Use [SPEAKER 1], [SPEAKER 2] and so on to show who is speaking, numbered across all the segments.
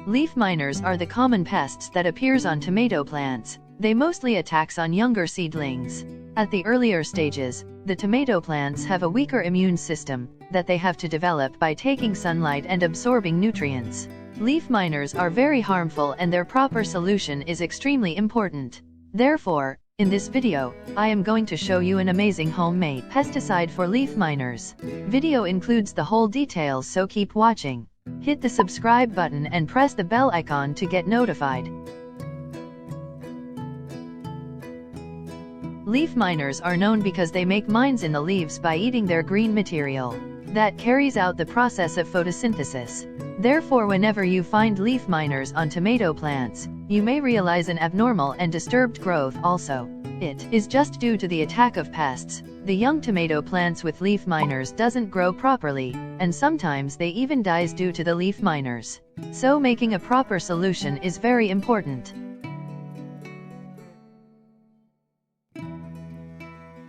[SPEAKER 1] Leaf miners are the common pests that appears on tomato plants. They mostly attacks on younger seedlings. At the earlier stages, the tomato plants have a weaker immune system that they have to develop by taking sunlight and absorbing nutrients. Leaf miners are very harmful and their proper solution is extremely important. Therefore, in this video, I am going to show you an amazing homemade pesticide for leaf miners. Video includes the whole details, so keep watching. Hit the subscribe button and press the bell icon to get notified. Leaf miners are known because they make mines in the leaves by eating their green material that carries out the process of photosynthesis. Therefore, whenever you find leaf miners on tomato plants, you may realize an abnormal and disturbed growth also. It is just due to the attack of pests. The young tomato plants with leaf miners doesn't grow properly, and sometimes they even dies due to the leaf miners. So making a proper solution is very important.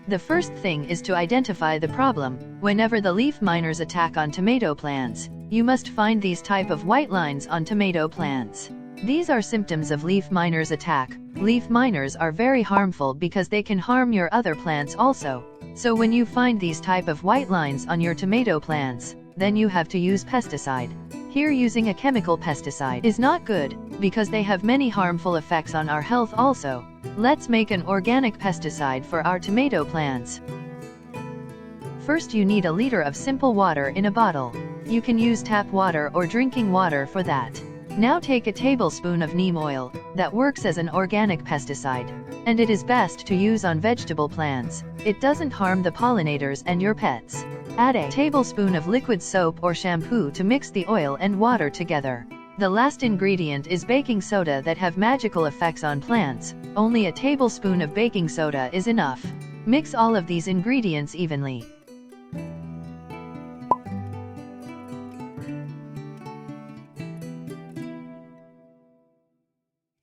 [SPEAKER 1] The first thing is to identify the problem. Whenever the leaf miners attack on tomato plants, you must find these type of white lines on tomato plants. These are symptoms of leaf miners attack. Leaf miners are very harmful because they can harm your other plants also. So when you find these type of white lines on your tomato plants, then you have to use pesticide. Here, using a chemical pesticide is not good, because they have many harmful effects on our health also. Let's make an organic pesticide for our tomato plants. First, you need a liter of simple water in a bottle. You can use tap water or drinking water for that. Now take a tablespoon of neem oil, that works as an organic pesticide. And it is best to use on vegetable plants. It doesn't harm the pollinators and your pets. Add a tablespoon of liquid soap or shampoo to mix the oil and water together. The last ingredient is baking soda that have magical effects on plants. Only a tablespoon of baking soda is enough. Mix all of these ingredients evenly.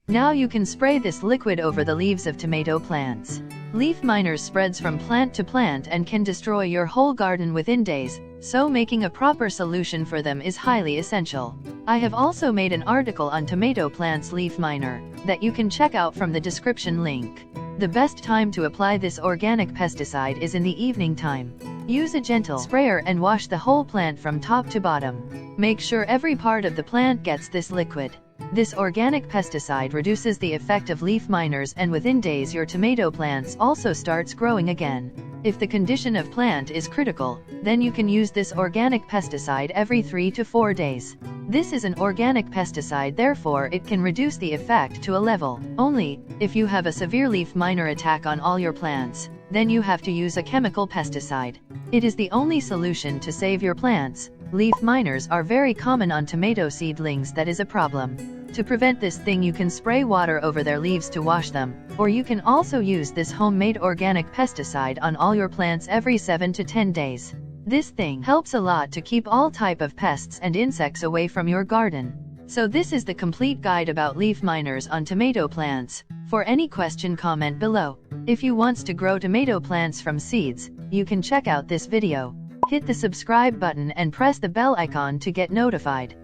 [SPEAKER 1] Now you can spray this liquid over the leaves of tomato plants. Leaf miners spreads from plant to plant and can destroy your whole garden within days, so making a proper solution for them is highly essential. I have also made an article on tomato plants leaf miner that you can check out from the description link. The best time to apply this organic pesticide is in the evening time. Use a gentle sprayer and wash the whole plant from top to bottom. Make sure every part of the plant gets this liquid. This organic pesticide reduces the effect of leaf miners, and within days your tomato plants also starts growing again. If the condition of plant is critical, then you can use this organic pesticide every 3 to 4 days. This is an organic pesticide, therefore it can reduce the effect to a level. Only, if you have a severe leaf miner attack on all your plants, then you have to use a chemical pesticide. It is the only solution to save your plants. Leaf miners are very common on tomato seedlings, that is a problem. To prevent this thing, you can spray water over their leaves to wash them, or you can also use this homemade organic pesticide on all your plants every 7 to 10 days. This thing helps a lot to keep all type of pests and insects away from your garden. So this is the complete guide about leaf miners on tomato plants. For any question, comment below. If you wants to grow tomato plants from seeds, you can check out this video. Hit the subscribe button and press the bell icon to get notified.